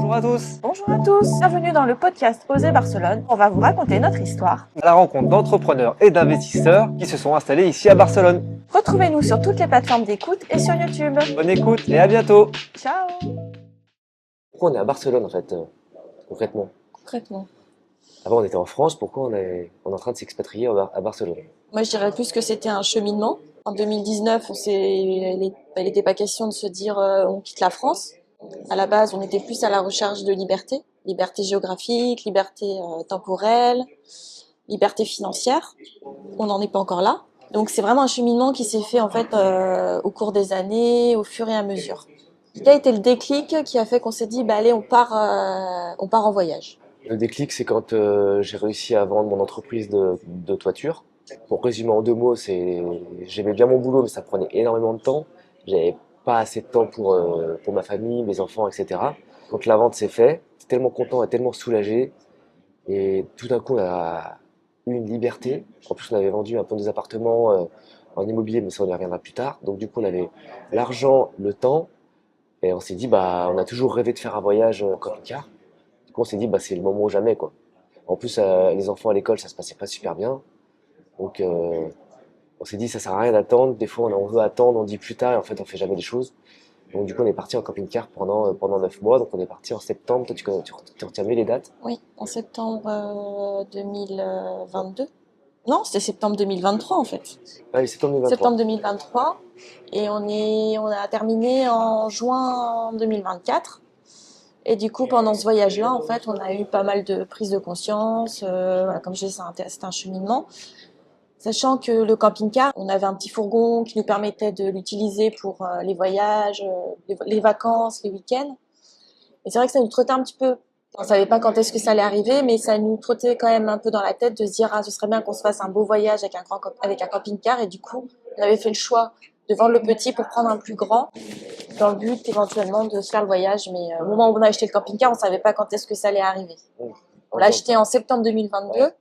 Bonjour à tous. Bonjour à tous, bienvenue dans le podcast Oser Barcelone. On va vous raconter notre histoire. À la rencontre d'entrepreneurs et d'investisseurs qui se sont installés ici à Barcelone. Retrouvez-nous sur toutes les plateformes d'écoute et sur YouTube. Bonne écoute et à bientôt. Ciao. Pourquoi on est à Barcelone en fait, concrètement? Concrètement. Avant on était en France, pourquoi on est en train de s'expatrier à Barcelone? Moi, je dirais plus que c'était un cheminement. En 2019, il n'était pas question de se dire on quitte la France. À la base, on était plus à la recherche de liberté, liberté géographique, liberté temporelle, liberté financière. On n'en est pas encore là. Donc, c'est vraiment un cheminement qui s'est fait en fait au cours des années, au fur et à mesure. Quel a été le déclic qui a fait qu'on s'est dit, bah allez, on part en voyage. Le déclic, c'est quand j'ai réussi à vendre mon entreprise de toiture. Pour résumer en deux mots, j'aimais bien mon boulot, mais ça prenait énormément de temps. J'avais pas assez de temps pour ma famille, mes enfants, etc. Quand la vente s'est faite, j'étais tellement content et tellement soulagé. Et tout d'un coup, on a eu une liberté. En plus, on avait vendu un peu des appartements en immobilier, mais ça, on y reviendra plus tard. Donc, du coup, on avait l'argent, le temps. Et on s'est dit, bah, on a toujours rêvé de faire un voyage camping-car. Du coup, on s'est dit, bah, c'est le moment ou jamais, quoi. En plus, les enfants à l'école, ça se passait pas super bien. Donc, on s'est dit, ça sert à rien d'attendre. Des fois, on veut attendre, on dit plus tard, et en fait, on fait jamais les choses. Donc, du coup, on est parti en camping-car pendant 9 mois. Donc, on est parti en septembre. Toi, tu retiens mieux les dates? Oui, en septembre 2022. Non, c'était septembre 2023 en fait. Ah oui, septembre 2023. Septembre 2023. Et on a terminé en juin 2024. Et du coup, pendant ce voyage-là, en fait, on a eu pas mal de prises de conscience. Voilà, comme je disais, c'était un cheminement. Sachant que le camping-car, on avait un petit fourgon qui nous permettait de l'utiliser pour les voyages, les vacances, les week-ends. Et c'est vrai que ça nous trottait un petit peu. On savait pas quand est-ce que ça allait arriver, mais ça nous trottait quand même un peu dans la tête de se dire, ah, ce serait bien qu'on se fasse un beau voyage avec un camping-car. Et du coup, on avait fait le choix de vendre le petit pour prendre un plus grand, dans le but éventuellement de se faire le voyage. Mais au moment où on a acheté le camping-car, on savait pas quand est-ce que ça allait arriver. On l'a acheté en septembre 2022.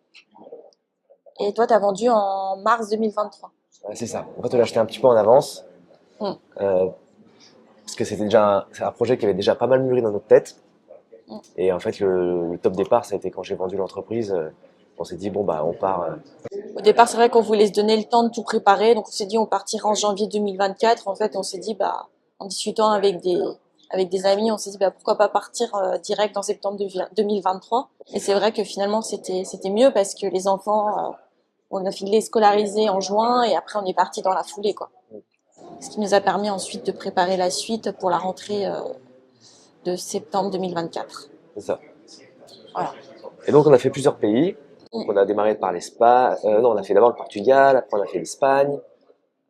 Et toi, tu as vendu en mars 2023. Ouais, c'est ça. En fait, on l'a acheté un petit peu en avance. Mm. Parce que c'est un projet qui avait déjà pas mal mûri dans notre tête. Et en fait, le top départ, ça a été quand j'ai vendu l'entreprise. On s'est dit, bon, bah, on part. Au départ, c'est vrai qu'on voulait se donner le temps de tout préparer. Donc, on s'est dit, on partira en janvier 2024. En fait, on s'est dit, bah, en discutant avec des amis, on s'est dit, bah, pourquoi pas partir direct en septembre 2023. Et c'est vrai que finalement, c'était mieux parce que les enfants, on a fini les scolariser en juin et après, on est parti dans la foulée, quoi. Ce qui nous a permis ensuite de préparer la suite pour la rentrée de septembre 2024. C'est ça. Voilà. Et donc, on a fait plusieurs pays. Donc, on a démarré par l'Espagne. Non, on a fait d'abord le Portugal. Après, on a fait l'Espagne.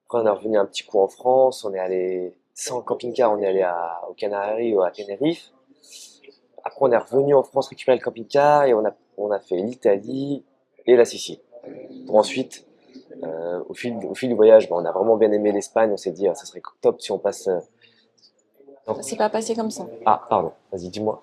Après, on est revenu un petit coup en France. On est allé, sans camping-car, on est allé aux Canaries ou à Tenerife. Après, on est revenu en France récupérer le camping-car et on a fait l'Italie et la Sicile. Pour ensuite, au fil du voyage, on a vraiment bien aimé l'Espagne. On s'est dit, ça serait top si on passe. Ça s'est pas passé comme ça. Ah, pardon. Vas-y, dis-moi.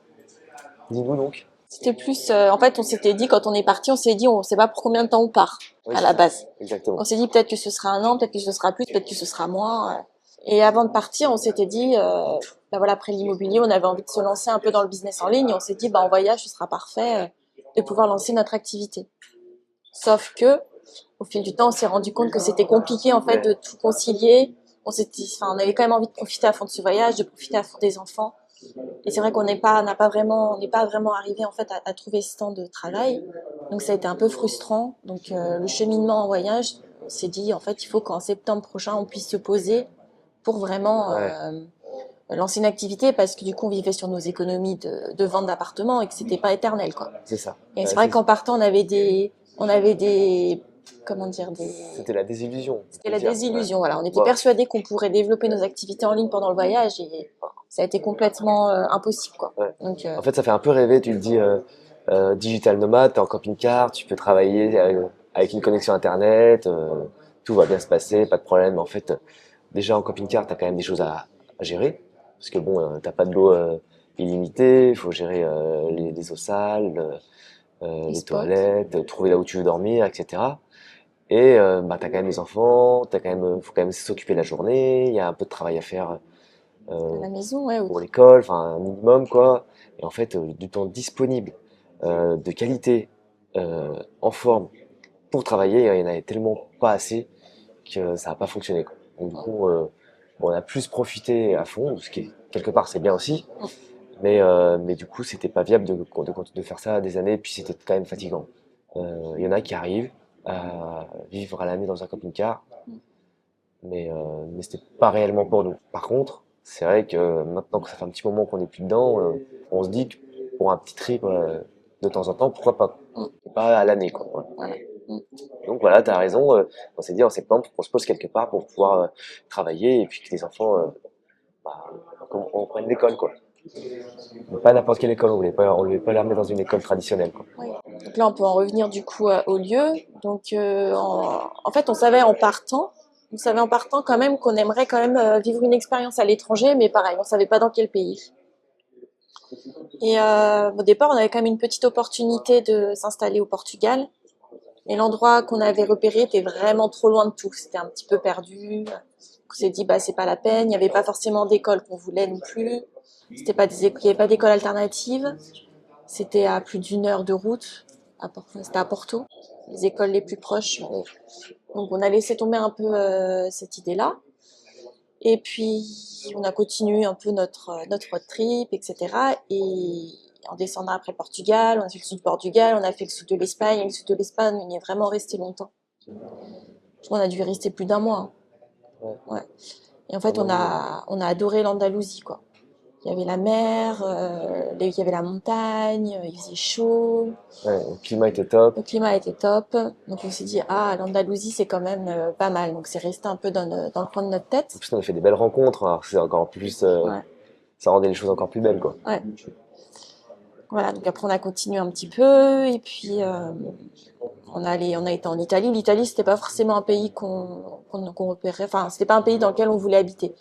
Dis-nous donc. C'était plus, en fait, on s'était dit quand on est parti, on s'est dit, on sait pas pour combien de temps on part Oui, à la base. Exactement. On s'est dit peut-être que ce sera un an, peut-être que ce sera plus, peut-être que ce sera moins. Et avant de partir, on s'était dit, bah voilà, après l'immobilier, on avait envie de se lancer un peu dans le business en ligne. On s'est dit, bah en voyage, ce sera parfait de pouvoir lancer notre activité. Sauf que, au fil du temps, on s'est rendu compte que c'était compliqué en fait de tout concilier. On avait quand même envie de profiter à fond de ce voyage, de profiter à fond des enfants. Et c'est vrai qu'on n'est pas vraiment arrivé en fait à trouver ce temps de travail. Donc ça a été un peu frustrant. Donc le cheminement en voyage, on s'est dit en fait il faut qu'en septembre prochain on puisse se poser pour vraiment lancer une activité parce que du coup on vivait sur nos économies de vente d'appartements et que c'était pas éternel quoi. C'est ça. Et c'est vrai qu'en partant on avait des comment dire C'était la désillusion. c'était la désillusion. Voilà, on était Ouais. persuadés qu'on pourrait développer nos activités en ligne pendant le voyage et ça a été complètement impossible quoi. Ouais. Donc En fait, ça fait un peu rêver. Tu te dis, digital nomade, t'es en camping-car, tu peux travailler avec une connexion internet, tout va bien se passer, pas de problème. Mais en fait, déjà en camping-car, t'as quand même des choses à gérer. Parce que bon, t'as pas de l'eau illimitée, il faut gérer les eaux sales, les spots. toilettes, trouver là où tu veux dormir, etc. Et bah, t'as quand même les enfants, faut quand même s'occuper de la journée, il y a un peu de travail à faire À la maison, ouais. pour l'école, enfin un minimum quoi. Et en fait, du temps disponible, de qualité, en forme pour travailler, il y en avait tellement pas assez que ça n'a pas fonctionné, quoi. Donc du coup, bon, on a plus profité à fond, ce qui quelque part c'est bien aussi, mais du coup c'était pas viable de faire ça des années, puis c'était quand même fatigant. Il y en a qui arrivent à vivre à l'année dans un camping-car, mais c'était pas réellement pour nous. Par contre, c'est vrai que maintenant que ça fait un petit moment qu'on est plus dedans, on se dit que pour un petit trip de temps en temps, pourquoi pas? Pas à l'année, quoi. Voilà. Voilà. Donc voilà, t'as raison. On s'est dit en septembre qu'on se pose quelque part pour pouvoir travailler et puis que les enfants, bah, on prenne l'école, quoi. Mais pas n'importe quelle école, on voulait pas l'amener dans une école traditionnelle, quoi. Oui. Donc là, on peut en revenir du coup au lieu. Donc, en fait, on savait en partant quand même qu'on aimerait quand même vivre une expérience à l'étranger, mais pareil, on savait pas dans quel pays. Et au départ, on avait quand même une petite opportunité de s'installer au Portugal. Et l'endroit qu'on avait repéré était vraiment trop loin de tout. C'était un petit peu perdu. On s'est dit, bah, c'est pas la peine. Il n'y avait pas forcément d'école qu'on voulait non plus. Il n'y avait pas d'école alternative. C'était à plus d'1 heure de route. C'était à Porto, les écoles les plus proches. Donc on a laissé tomber un peu cette idée-là. Et puis on a continué un peu notre road trip, etc. Et en descendant après le Portugal, on a fait le sud du Portugal, on a fait le sud de l'Espagne. Et le sud de l'Espagne, on y est vraiment resté longtemps. On a dû y rester plus d'1 mois. Ouais. Et en fait, on a adoré l'Andalousie, quoi. Il y avait la mer, il y avait la montagne, il faisait chaud. Ouais, le climat était top. Le climat était top. Donc on s'est dit, ah, l'Andalousie, c'est quand même pas mal. Donc c'est resté un peu dans le coin de notre tête. En plus, on a fait des belles rencontres, alors c'est encore plus, Ouais. ça rendait les choses encore plus belles, quoi. Ouais. Voilà, donc après on a continué un petit peu, et puis on a été en Italie. L'Italie, c'était pas forcément un pays qu'on repérait, enfin, c'était pas un pays dans lequel on voulait habiter.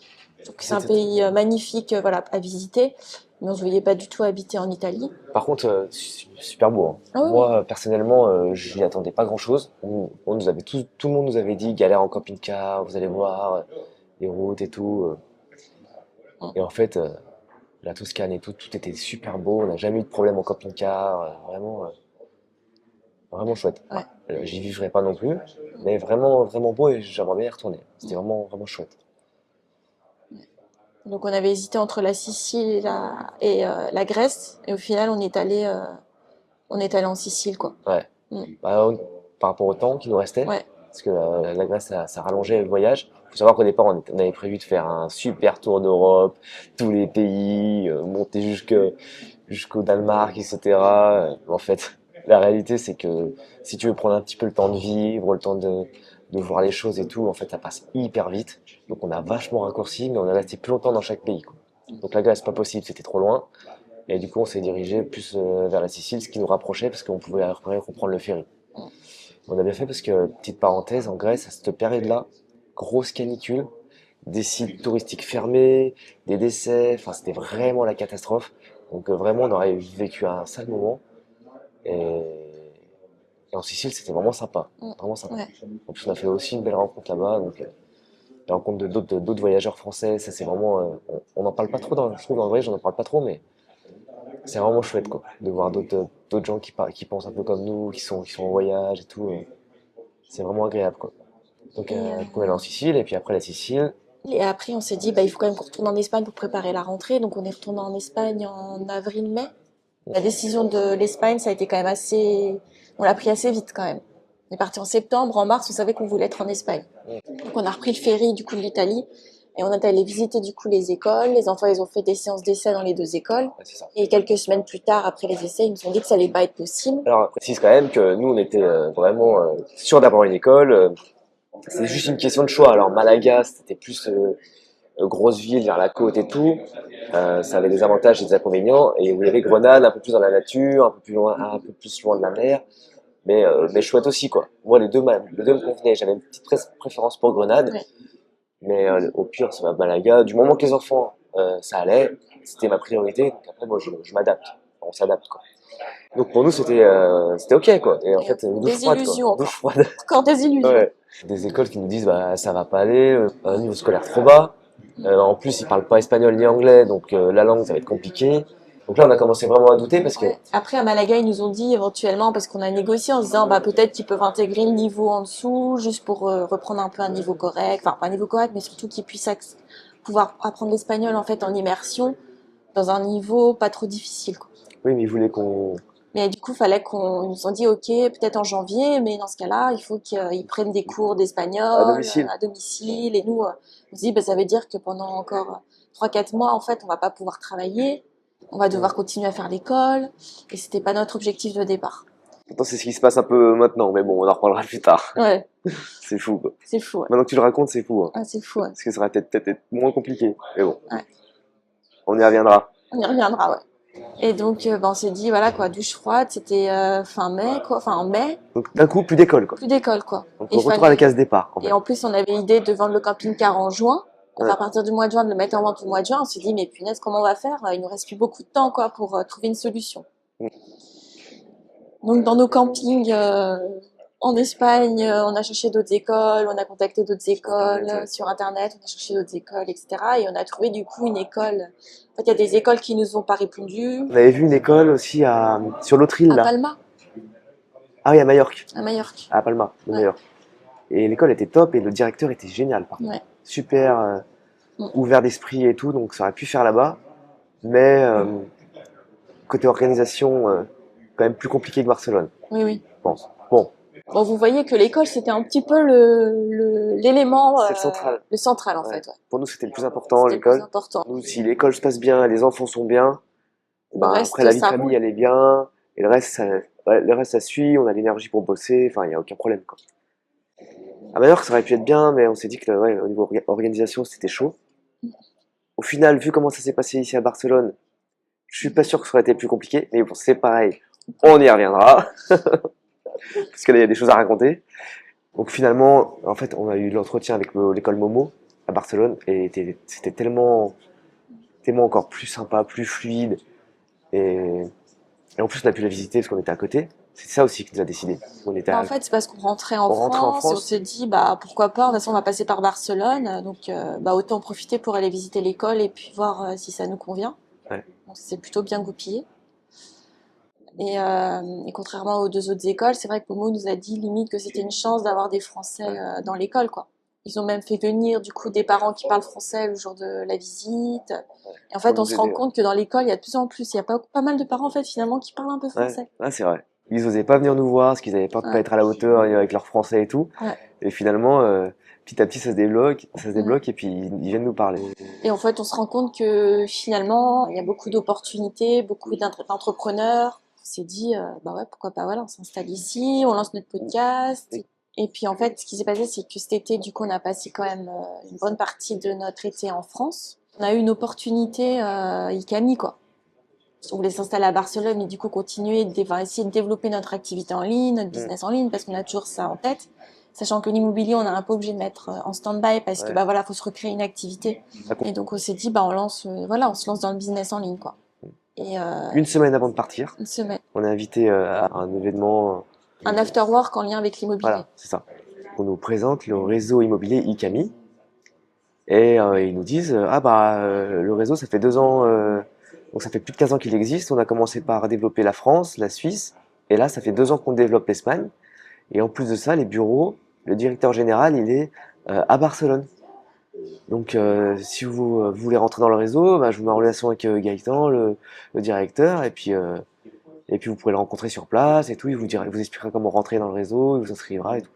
Donc c'est un pays magnifique, voilà, à visiter, mais on se voyait pas du tout habiter en Italie. Par contre, super beau, hein. Ah oui, Moi, personnellement, je n'y attendais pas grand-chose. Tout le monde nous avait dit galère en camping-car, vous allez voir, les routes et tout. Et en fait, la Toscane et tout était super beau. On n'a jamais eu de problème en camping-car. Vraiment chouette. Ouais. J'y vivrai pas non plus, mais vraiment, vraiment beau et j'aimerais bien y retourner. C'était vraiment, vraiment chouette. Donc on avait hésité entre la Sicile et la Grèce, et au final on est allé en Sicile, quoi. Ouais. Mm. Bah, par rapport au temps qui nous restait, Ouais. parce que la Grèce, ça rallongeait le voyage. Il faut savoir qu'au départ, on avait prévu de faire un super tour d'Europe, tous les pays, monter jusqu'au Danemark, etc. En fait, la réalité, c'est que si tu veux prendre un petit peu le temps de vivre, le temps de voir les choses et tout, en fait, ça passe hyper vite. Donc, on a vachement raccourci, mais on est resté plus longtemps dans chaque pays, quoi. Donc, la Grèce, pas possible, c'était trop loin. Et du coup, on s'est dirigé plus vers la Sicile, ce qui nous rapprochait parce qu'on pouvait après reprendre le ferry. On a bien fait parce que, petite parenthèse, en Grèce, à cette période-là, grosse canicule, des sites touristiques fermés, des décès, enfin c'était vraiment la catastrophe. Donc vraiment on aurait vécu un sale moment. Et en Sicile c'était vraiment sympa, vraiment sympa. Ouais. En plus on a fait aussi une belle rencontre là-bas, donc la rencontre d'autres voyageurs français, ça c'est vraiment, on n'en parle pas trop je trouve dans le voyage, on n'en parle pas trop, mais c'est vraiment chouette quoi, de voir d'autres gens qui pensent un peu comme nous, qui sont en voyage et tout. C'est vraiment agréable quoi. Donc on est allé en Sicile et puis après la Sicile. Et après, on s'est dit, bah, il faut quand même qu'on retourne en Espagne pour préparer la rentrée. Donc, on est retourné en Espagne en avril-mai. La décision de l'Espagne, ça a été quand même on l'a pris assez vite quand même. On est parti en septembre, en mars, on savait qu'on voulait être en Espagne. Donc, on a repris le ferry du coup de l'Italie et on est allé visiter du coup les écoles. Les enfants, ils ont fait des séances d'essai dans les 2 écoles. Ouais, c'est ça. Et quelques semaines plus tard, après les essais, ils nous ont dit que ça allait pas être possible. Alors je précise quand même que nous on était vraiment sûrs d'avoir une école. C'est juste une question de choix. Alors Malaga c'était plus grosse ville vers la côte et tout. Ça avait des avantages et des inconvénients. Et vous avez Grenade un peu plus dans la nature, un peu plus loin de la mer. Mais chouette aussi quoi. Moi les deux me convenaient. J'avais une petite préférence pour Grenade. Ouais. Mais au pire ça va Malaga. Du moment que les enfants ça allait, c'était ma priorité. Donc après moi je m'adapte. On s'adapte quoi. Donc pour nous c'était ok quoi. Et en fait une douche froide illusions, quoi. Douche froide. Encore des illusions. Ouais. Des écoles qui nous disent bah ça va pas aller, niveau scolaire trop bas. En plus, ils parlent pas espagnol ni anglais, donc la langue, ça va être compliqué. Donc là, on a commencé vraiment à douter parce que Ouais. Après, à Malaga, ils nous ont dit éventuellement, parce qu'on a négocié en se disant, bah, peut-être qu'ils peuvent intégrer le niveau en dessous, juste pour reprendre un peu un niveau correct. Enfin, pas un niveau correct, mais surtout qu'ils puissent pouvoir apprendre l'espagnol, en fait, en immersion, dans un niveau pas trop difficile, quoi. oui, mais ils voulaient qu'on... Mais du coup, fallait ils nous ont dit, ok, peut-être en janvier, mais dans ce cas-là, il faut qu'ils prennent des cours à d'espagnol domicile. à domicile. Et nous, on se dit, bah, ça veut dire que pendant encore 3-4 mois, en fait, on va pas pouvoir travailler. On va devoir continuer à faire l'école. Et c'était pas notre objectif de départ. Pourtant, c'est ce qui se passe un peu maintenant, mais bon, on en reparlera plus tard. Ouais, C'est fou, quoi. c'est fou. Ouais. Maintenant que tu le racontes, c'est fou, hein. Ah, c'est fou. Ouais. Parce que ça aurait peut-être été moins compliqué. Mais bon, Ouais. on y reviendra. On y reviendra, ouais. Et donc, on s'est dit, voilà, quoi, douche froide, c'était fin mai, quoi. Enfin, en mai, Donc d'un coup, plus d'école, quoi. plus d'école, quoi. Donc Et on retrouve à la case départ, en fait. Et en plus, on avait l'idée de vendre le camping-car en juin. Enfin, Ouais. à partir du mois de juin, de le mettre en vente au mois de juin. On s'est dit, mais punaise, comment on va faire? Il nous reste plus beaucoup de temps, quoi, pour trouver une solution. Mm. Donc, dans nos campings en Espagne, on a cherché d'autres écoles, on a contacté d'autres écoles Internet, ouais. sur Internet, on a cherché d'autres écoles, etc. Et on a trouvé, du coup, une école. En fait, il y a des écoles qui nous ont pas répondu. On avait vu une école aussi sur l'autre île, À là. Palma, Ah oui, à Majorque. à Majorque. À Palma, de Ouais. Majorque. Et l'école était top et le directeur était génial, par contre. Ouais. Super Mm. ouvert d'esprit et tout, donc ça aurait pu faire là-bas. Mais côté organisation, quand même plus compliqué que Barcelone, Oui, oui. je pense. Bon, Bon, vous voyez que l'école, c'était un petit peu l'élément, c'est le central. le central, en Ouais. fait. Ouais. Pour nous, c'était le plus important, C'était le plus l'école. important. Nous, si l'école se passe bien et les enfants sont bien, ben, reste, après la vie de ça famille, roule. elle est bien. Et le reste, ça suit. On a l'énergie pour bosser. Enfin, il n'y a aucun problème, quoi. À Majorque, ça aurait pu être bien, mais on s'est dit que ouais, au niveau organisation, c'était chaud. Au final, vu comment ça s'est passé ici à Barcelone, je suis pas sûr que ça aurait été plus compliqué. Mais bon, c'est pareil. On y reviendra. Parce que là, il y a des choses à raconter. Donc finalement, en fait, on a eu l'entretien avec l'école Momo à Barcelone et c'était tellement encore plus sympa, plus fluide. Et en plus, on a pu la visiter parce qu'on était à côté. C'est ça aussi qui nous a décidé. On était En fait, c'est parce qu'on rentrait en On rentrait en France, et on France. s'est dit, bah, pourquoi pas, de toute façon, on va passer par Barcelone, donc, bah, autant en profiter pour aller visiter l'école et puis voir si ça nous convient. Ouais. Donc, c'est plutôt bien goupillé. Et contrairement aux deux autres écoles, c'est vrai que Momo nous a dit limite que c'était une chance d'avoir des Français dans l'école, quoi. Ils ont même fait venir du coup des parents qui parlent français le jour de la visite. Et en fait, Pour on nous se rend aider, compte que dans l'école, il y a de plus en plus, il y a pas mal de parents en fait finalement qui parlent un peu ouais, français. ouais, c'est vrai. Ils osaient pas venir nous voir parce qu'ils avaient peur de pas Ouais. être à la hauteur avec leur français et tout. Ouais. Et finalement, petit à petit, ça se débloque, Mm. et puis ils viennent nous parler. Et en fait, on se rend compte que finalement, il y a beaucoup d'opportunités, beaucoup d'entrepreneurs. On s'est dit, bah ouais, pourquoi pas, voilà, on s'installe ici, on lance notre podcast. Et puis en fait, ce qui s'est passé, c'est que cet été, du coup, on a passé quand même une bonne partie de notre été en France. On a eu une opportunité ICAMI, quoi. On voulait s'installer à Barcelone, mais du coup continuer, essayer de développer notre activité en ligne, notre business en ligne, parce qu'on a toujours ça en tête. Sachant que l'immobilier, on est un peu obligé de mettre en stand-by parce que Ouais. bah voilà, faut se recréer une activité. Et donc on s'est dit bah on se lance dans le business en ligne quoi. Et Une semaine avant de partir, une semaine, on est invité à un événement. un after work en lien avec l'immobilier. Voilà, c'est ça. On nous présente le réseau immobilier ICAMI. Et ils nous disent ah bah le réseau ça fait 2 ans, donc ça fait plus de 15 ans qu'il existe. On a commencé par développer la France, la Suisse, et là ça fait 2 ans qu'on développe l'Espagne. Et en plus de ça, les bureaux, le directeur général il est à Barcelone. Donc si vous voulez rentrer dans le réseau, bah, je vous mets en relation avec Gaëtan, le directeur, et puis vous pourrez le rencontrer sur place et tout. Il vous expliquera comment rentrer dans le réseau, il vous inscrira et tout.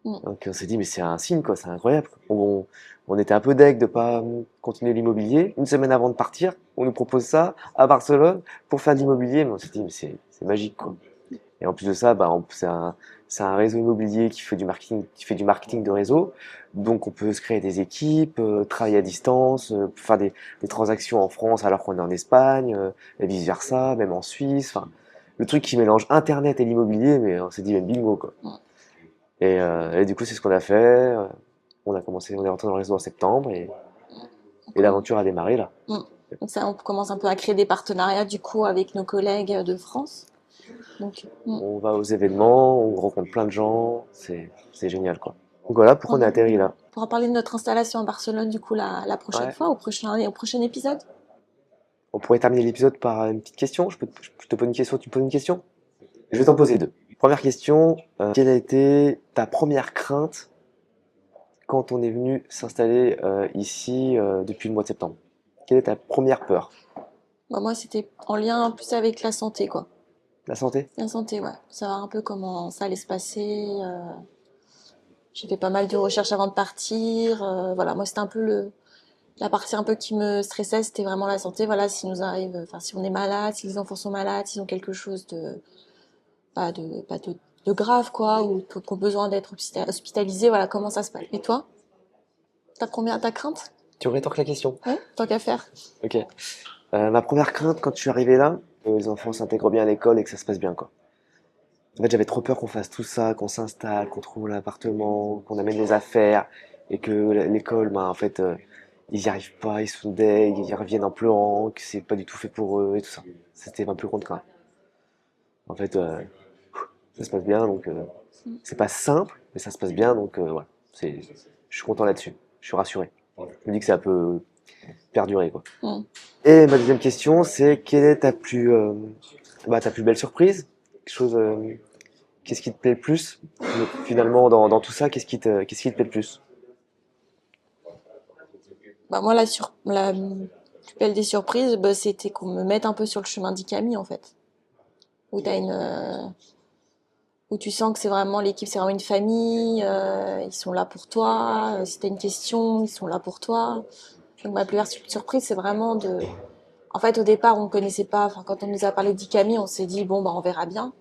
Mm. Donc on s'est dit mais c'est un signe quoi, c'est incroyable. On était un peu deg de pas continuer l'immobilier. Une semaine avant de partir, on nous propose ça à Barcelone pour faire de l'immobilier. Mais on s'est dit mais c'est magique quoi. Et en plus de ça, bah c'est un réseau immobilier qui fait du marketing de réseau. Donc on peut se créer des équipes, travailler à distance, faire des transactions en France alors qu'on est en Espagne, et vice versa, même en Suisse. Enfin, le truc qui mélange Internet et l'immobilier, mais on s'est dit même bingo quoi. Mm. Et du coup, c'est ce qu'on a fait. On est rentré dans le réseau en septembre et l'aventure a démarré là. Donc ça, on commence un peu à créer des partenariats du coup avec nos collègues de France. Donc, On va aux événements, on rencontre plein de gens, c'est génial quoi. Donc voilà pourquoi on est atterri là. pourra parler de notre installation à Barcelone, du coup, la prochaine Ouais. fois, au prochain épisode. On pourrait terminer l'épisode par une petite question. Je te pose une question, tu me poses une question? Je vais t'en poser deux. Première question, quelle a été ta première crainte quand on est venu s'installer ici depuis le mois de septembre? Quelle est ta première peur? Bah, moi, c'était en lien plus avec la santé, quoi. La santé? La santé, ouais. Savoir un peu comment ça allait se passer. J'ai fait pas mal de recherches avant de partir. Voilà, moi, c'était un peu la partie un peu qui me stressait, c'était vraiment la santé. Voilà, si nous arrive, enfin, si on est malade, si les enfants sont malades, s'ils ont quelque chose pas de grave, quoi, ou qui ont besoin d'être hospitalisés, voilà, comment ça se passe. Et toi, ta crainte? Tu rétorques la question. Ouais, tant qu'à faire. Ok. Ma première crainte quand je suis arrivé là, que les enfants s'intègrent bien à l'école et que ça se passe bien, quoi. En fait, j'avais trop peur qu'on fasse tout ça, qu'on s'installe, qu'on trouve l'appartement, qu'on amène les affaires, et que l'école, bah, en fait, ils y arrivent pas, ils sont deg, ils y reviennent en pleurant, que c'est pas du tout fait pour eux et tout ça. C'était ma plus grande crainte. En fait, ça se passe bien, donc c'est pas simple, mais ça se passe bien, donc voilà. Je suis content là-dessus, je suis rassuré. Je me dis que ça peut perdurer, quoi. Mm. Et ma deuxième question, c'est quelle est ta plus belle surprise? Quelque chose, qu'est-ce qui te plaît le plus? Finalement, dans tout ça, qu'est-ce qui te plaît le plus? Bah, moi, la plus belle des surprises, bah, c'était qu'on me mette un peu sur le chemin d'Ikami, en fait. Où où tu sens que c'est vraiment l'équipe, c'est vraiment une famille, ils sont là pour toi. Si t'as une question, ils sont là pour toi. Donc ma plus grande surprise, c'est vraiment en fait, au départ, on connaissait pas. Enfin, quand on nous a parlé d'Ikami, on s'est dit bon, bah, on verra bien.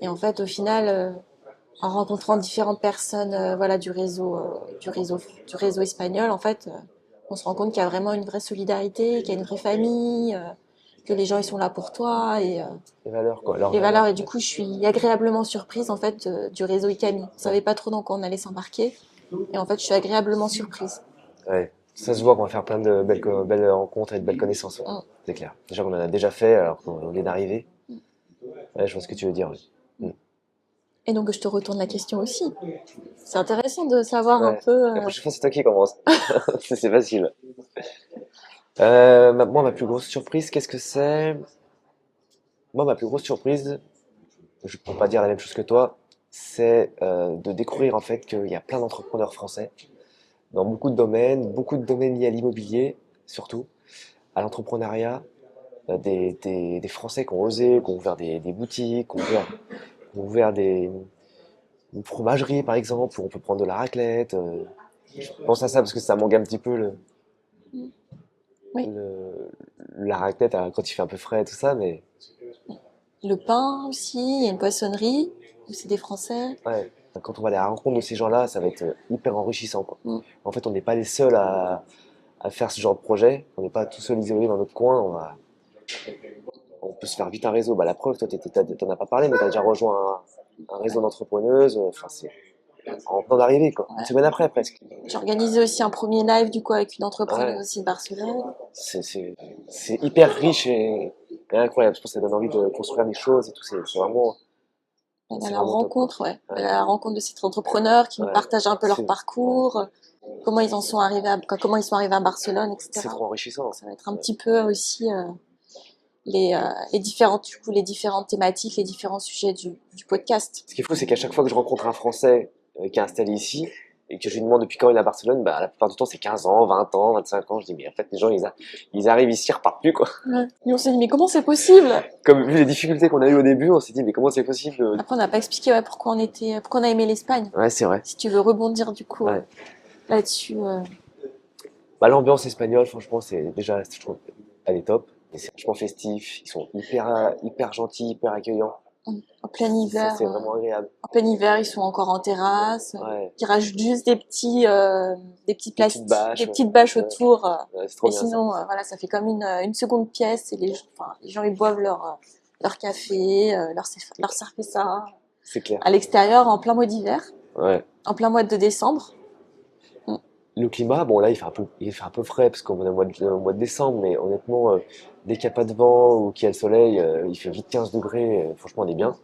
Et en fait, au final, en rencontrant différentes personnes, voilà, du réseau espagnol, en fait, on se rend compte qu'il y a vraiment une vraie solidarité, qu'il y a une vraie famille, que les gens ils sont là pour toi Les valeurs, quoi. Leurs les valeurs. valeurs. Et du coup, je suis agréablement surprise en fait du réseau Ikami. On savait pas trop dans quoi on allait s'embarquer, et en fait, je suis agréablement surprise. Ouais. Ça se voit qu'on va faire plein de belles rencontres et de belles connaissances. Ouais. Mm. C'est clair. Déjà qu'on en a déjà fait alors qu'on vient d'arriver. Ouais, je vois ce que tu veux dire. Ouais. Et donc, je te retourne la question aussi. C'est intéressant de savoir un Ouais. peu. La prochaine fois, c'est toi qui commence. C'est facile. Moi, ma plus grosse surprise, qu'est-ce que c'est? Moi, ma plus grosse surprise, je peux pas dire la même chose que toi, c'est de découvrir en fait qu'il y a plein d'entrepreneurs français dans beaucoup de domaines liés à l'immobilier, surtout, à l'entrepreneuriat, des Français qui ont osé, qui ont ouvert des boutiques, qui ont ouvert une fromagerie par exemple, où on peut prendre de la raclette. Je pense à ça parce que ça manque un petit peu Oui. la raclette quand il fait un peu frais et tout ça, mais Le pain aussi, il y a une poissonnerie où c'est des Français. ouais, quand on va aller à la rencontre de ces gens-là, ça va être hyper enrichissant, quoi. Mm. En fait, on n'est pas les seuls à faire ce genre de projet. On n'est pas tout seul isolés dans notre coin. On peut se faire vite un réseau. Bah, la preuve, toi, t'en as pas parlé, mais t'as déjà rejoint un réseau d'entrepreneuses. Enfin, c'est en train d'arriver, quoi. Une Ouais. semaine après, presque. J'ai organisé aussi un premier live du coup avec une entrepreneuse Ouais. aussi de Barcelone. C'est hyper riche et incroyable. Je pense que ça donne envie de construire des choses et tout. C'est vraiment, Elle a c'est la vraiment top, quoi. rencontre, ouais. Ouais. Elle a la rencontre de ces entrepreneurs qui nous Ouais. partagent un peu leur C'est parcours, comment ils sont arrivés à Barcelone, c'est etc. trop enrichissant. Ça va être un petit peu aussi les différentes thématiques, les différents sujets du podcast. Ce qui est fou, c'est qu'à chaque fois que je rencontre un Français qui est installé ici et que je lui demande depuis quand il est à Barcelone, bah, la plupart du temps, c'est 15 ans, 20 ans, 25 ans. Je dis, mais en fait, les gens, ils arrivent ici, ils repartent plus, quoi. Ouais. Et on s'est dit, mais comment c'est possible? Comme vu les difficultés qu'on a eues au début, on s'est dit, mais comment c'est possible Après, on n'a pas expliqué ouais, pourquoi on a aimé l'Espagne. Ouais, c'est vrai. Si tu veux rebondir du coup Ouais. là-dessus. Bah, l'ambiance espagnole, franchement, je trouve, elle est top. Et c'est vachement festif. Ils sont hyper gentils, hyper accueillants. En plein hiver, Ça, c'est vraiment agréable. en plein hiver, ils sont encore en terrasse. Ouais. Ils rajoutent juste des petits plastiques, bâches, des petites bâches ouais. autour. Ouais, c'est trop Et bien, sinon, voilà, ça fait comme une seconde pièce. Et les gens, ils boivent leur café, leur cerveza ça. C'est clair. à l'extérieur en plein mois d'hiver, Ouais. en plein mois de décembre. Le climat, bon là il fait un peu frais parce qu'on est au mois de décembre, mais honnêtement, dès qu'il n'y a pas de vent ou qu'il y a le soleil, il fait vite 15 degrés, franchement on est bien.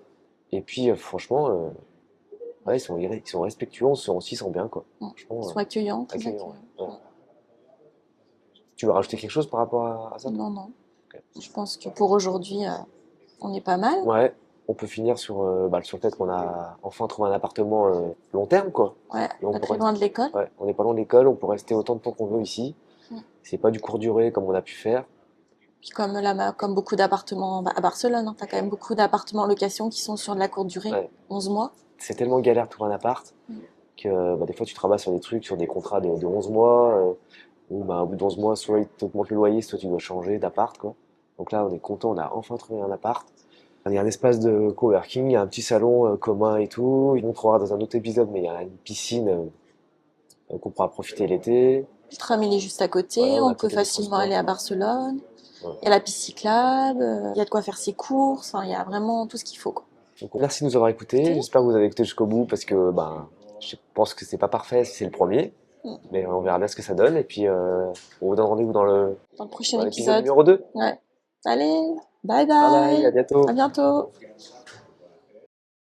Et puis franchement, Ouais, ils sont respectueux, on s'y sent bien, quoi. Franchement, Ils sont accueillants, très accueillants, accueillants. ouais. Tu veux rajouter quelque chose par rapport à ça? Non, non. Je pense que pour aujourd'hui, on est pas mal. Ouais, on peut finir sur le fait qu'on a enfin trouvé un appartement long terme, quoi. Ouais, Et on pas peut très rester- loin de l'école. Ouais, on n'est pas loin de l'école, on peut rester autant de temps qu'on veut ici. Mm. C'est pas du court durée comme on a pu faire. Puis comme beaucoup d'appartements à Barcelone, hein, tu as quand même beaucoup d'appartements en location qui sont sur de la courte durée, Ouais. 11 mois. C'est tellement galère de trouver un appart que des fois tu travailles sur des trucs, sur des contrats de 11 mois, où au bout de 11 mois, soit ils t'augmentent le loyer, soit tu dois changer d'appart, quoi. Donc là, on est content, on a enfin trouvé un appart. Il y a un espace de coworking, il y a un petit salon commun et tout. On montrera dans un autre épisode, mais il y a une piscine qu'on pourra profiter l'été. Le tram, il est juste à côté, Voilà, on a on peut côté des facilement transports. aller à Barcelone. Ouais. Il y a la piste cyclable, il y a de quoi faire ses courses, enfin, il y a vraiment tout ce qu'il faut, quoi. Donc merci de nous avoir écoutés. J'espère que vous avez écouté jusqu'au bout parce que je pense que c'est pas parfait si c'est le premier. Mais on verra bien ce que ça donne. Et puis on vous donne rendez-vous dans Dans le prochain l'épisode épisode. numéro 2. Ouais. Allez, bye Bye bye, bye. à bientôt. À bientôt.